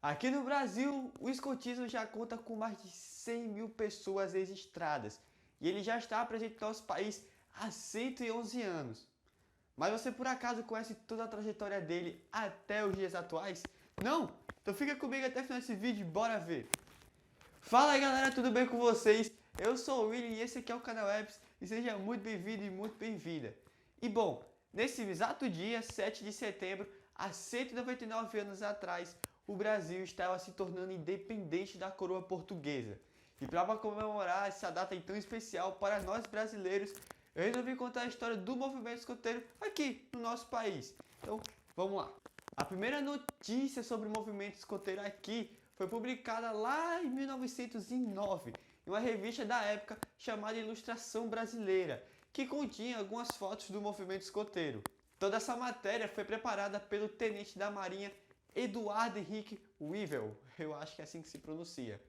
Aqui no Brasil, o escotismo já conta com mais de 100 mil pessoas registradas e ele já está presente no nosso país há 111 anos. Mas você por acaso conhece toda a trajetória dele até os dias atuais? Não? Então fica comigo até o final desse vídeo e bora ver! Fala aí galera, tudo bem com vocês? Eu sou o William e esse aqui é o canal Apps e seja muito bem-vindo e muito bem-vinda. E bom, nesse exato dia, 7 de setembro, há 199 anos atrás, o Brasil estava se tornando independente da coroa portuguesa. E para comemorar essa data tão especial para nós brasileiros, eu resolvi contar a história do movimento escoteiro aqui no nosso país. Então, vamos lá. A primeira notícia sobre o movimento escoteiro aqui foi publicada lá em 1909, em uma revista da época chamada Ilustração Brasileira, que continha algumas fotos do movimento escoteiro. Toda essa matéria foi preparada pelo tenente da Marinha Eduardo Henrique Wivel, eu acho que é assim que se pronuncia.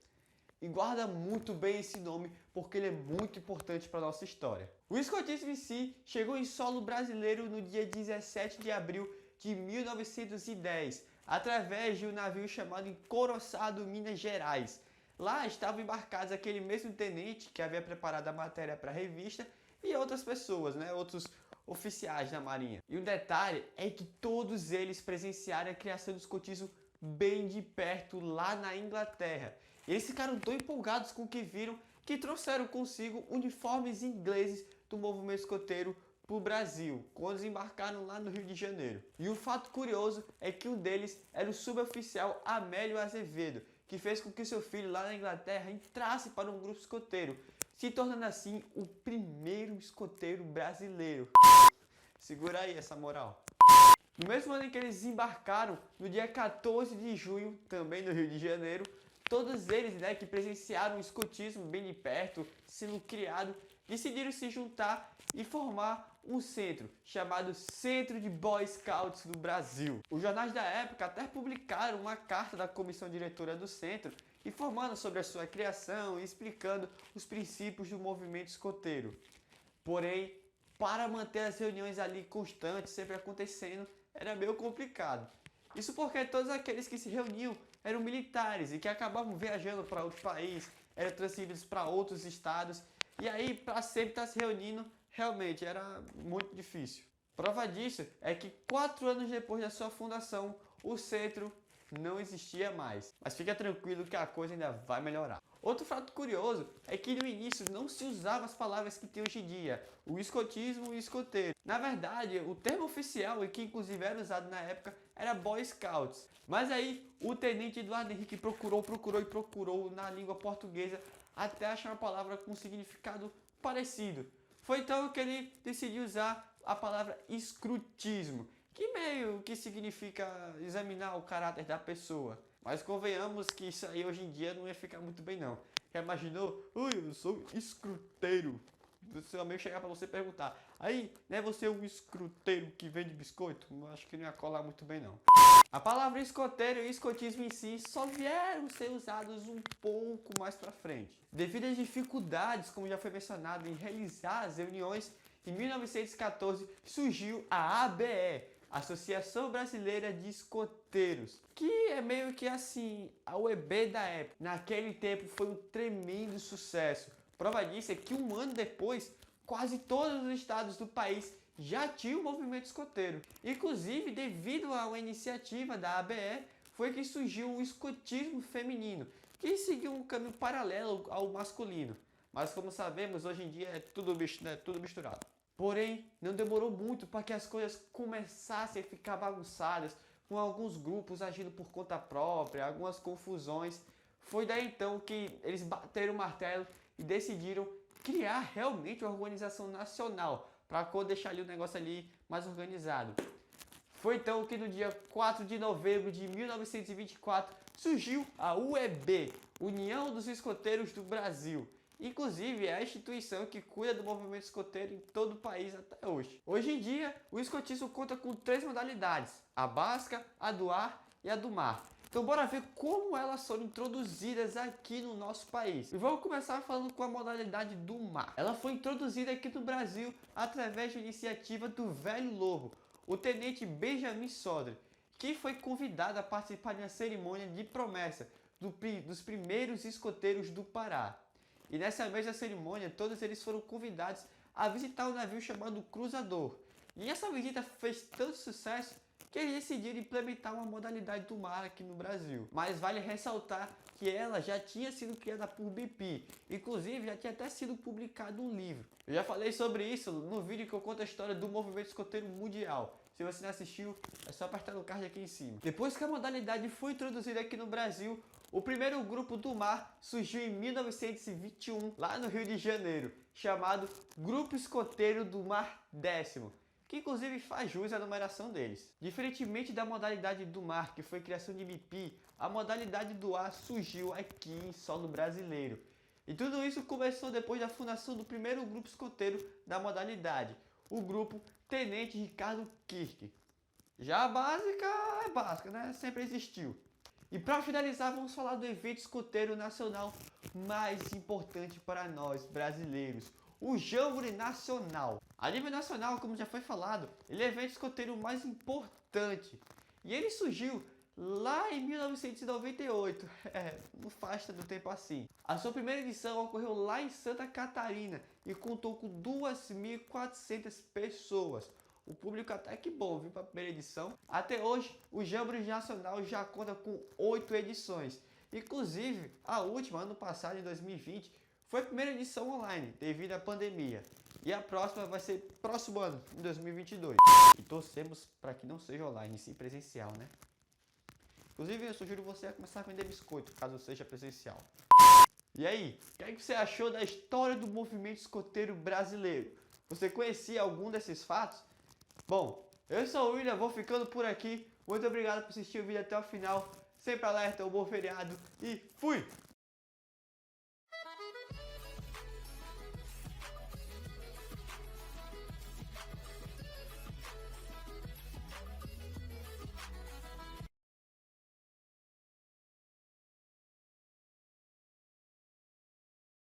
E guarda muito bem esse nome porque ele é muito importante para a nossa história. O escotismo em si chegou em solo brasileiro no dia 17 de abril de 1910, através de um navio chamado Encouraçado Minas Gerais. Lá estavam embarcados aquele mesmo tenente que havia preparado a matéria para a revista e outras pessoas, outros oficiais da Marinha. E o detalhe é que todos eles presenciaram a criação do escotismo bem de perto lá na Inglaterra. E eles ficaram tão empolgados com o que viram que trouxeram consigo uniformes ingleses do movimento escoteiro para o Brasil, quando desembarcaram lá no Rio de Janeiro. E um fato curioso é que um deles era o suboficial Amélio Azevedo, que fez com que seu filho lá na Inglaterra entrasse para um grupo escoteiro, se tornando assim o primeiro escoteiro brasileiro. Segura aí essa moral. No mesmo ano em que eles desembarcaram, no dia 14 de junho, também no Rio de Janeiro, todos eles que presenciaram o escotismo bem de perto, sendo criado, decidiram se juntar e formar um centro, chamado Centro de Boy Scouts do Brasil. Os jornais da época até publicaram uma carta da comissão diretora do centro, informando sobre a sua criação e explicando os princípios do movimento escoteiro. Porém, para manter as reuniões ali constantes, sempre acontecendo, era meio complicado. Isso porque todos aqueles que se reuniam eram militares e que acabavam viajando para outro país, eram transferidos para outros estados, e aí para sempre estar se reunindo realmente era muito difícil. Prova disso é que 4 anos depois da sua fundação, o centro não existia mais. Mas fica tranquilo que a coisa ainda vai melhorar. Outro fato curioso é que no início não se usavam as palavras que tem hoje em dia, o escotismo e o escoteiro. Na verdade, o termo oficial, e que inclusive era usado na época, era Boy Scouts. Mas aí o tenente Eduardo Henrique procurou na língua portuguesa até achar uma palavra com significado parecido. Foi então que ele decidiu usar a palavra escrutismo, que meio que significa examinar o caráter da pessoa. Mas convenhamos que isso aí hoje em dia não ia ficar muito bem não. Já imaginou? Ui, eu sou escruteiro. O seu amigo chegar para você perguntar, aí, não é você um escruteiro que vende biscoito? Eu acho que não ia colar muito bem não. A palavra escoteiro e escotismo em si só vieram ser usados um pouco mais para frente. Devido às dificuldades, como já foi mencionado, em realizar as reuniões, em 1914 surgiu a ABE, Associação Brasileira de Escoteiros, que é meio que assim, a UEB da época. Naquele tempo foi um tremendo sucesso. Prova disso é que um ano depois, quase todos os estados do país já tinham um movimento escoteiro. Inclusive, devido a uma iniciativa da ABE, foi que surgiu o escotismo feminino, que seguiu um caminho paralelo ao masculino. Mas como sabemos, hoje em dia é tudo misturado. Porém, não demorou muito para que as coisas começassem a ficar bagunçadas, com alguns grupos agindo por conta própria, algumas confusões. Foi daí então que eles bateram o martelo e decidiram criar realmente uma organização nacional, para deixar ali o negócio ali mais organizado. Foi então que no dia 4 de novembro de 1924 surgiu a UEB, União dos Escoteiros do Brasil. Inclusive, é a instituição que cuida do movimento escoteiro em todo o país até hoje. Hoje em dia, o escotismo conta com 3 modalidades, a básica, a do ar e a do mar. Então bora ver como elas foram introduzidas aqui no nosso país. E vamos começar falando com a modalidade do mar. Ela foi introduzida aqui no Brasil através da iniciativa do Velho Lobo, o tenente Benjamin Sodré, que foi convidado a participar de uma cerimônia de promessa dos primeiros escoteiros do Pará. E nessa mesma cerimônia, todos eles foram convidados a visitar um navio chamado Cruzador. E essa visita fez tanto sucesso que eles decidiram implementar uma modalidade do mar aqui no Brasil. Mas vale ressaltar que ela já tinha sido criada por BP, inclusive já tinha até sido publicado um livro. Eu já falei sobre isso no vídeo que eu conto a história do movimento escoteiro mundial. Se você não assistiu, é só apertar no card aqui em cima. Depois que a modalidade foi introduzida aqui no Brasil, o primeiro grupo do mar surgiu em 1921, lá no Rio de Janeiro, chamado Grupo Escoteiro do Mar 10º, que inclusive faz jus à numeração deles. Diferentemente da modalidade do mar, que foi criação de BP, a modalidade do ar surgiu aqui em solo brasileiro. E tudo isso começou depois da fundação do primeiro grupo escoteiro da modalidade, o grupo Tenente Ricardo Kirk. Já a básica é básica, né? Sempre existiu. E para finalizar, vamos falar do evento escoteiro nacional mais importante para nós brasileiros, o Jamboree Nacional. A nível nacional, como já foi falado, ele é o evento escoteiro mais importante. E ele surgiu lá em 1998, não faz tanto tempo assim. A sua primeira edição ocorreu lá em Santa Catarina e contou com 2.400 pessoas. O público até que bom, viu, para a primeira edição. Até hoje, o Jamboree Nacional já conta com 8 edições. Inclusive, a última, ano passado, em 2020, foi a primeira edição online, devido à pandemia. E a próxima vai ser próximo ano, em 2022. E torcemos para que não seja online, sim presencial, né? Inclusive, eu sugiro você a começar a vender biscoito, caso seja presencial. E aí, o que você achou da história do movimento escoteiro brasileiro? Você conhecia algum desses fatos? Bom, eu sou o William, vou ficando por aqui. Muito obrigado por assistir o vídeo até o final. Sempre alerta, um bom feriado e fui!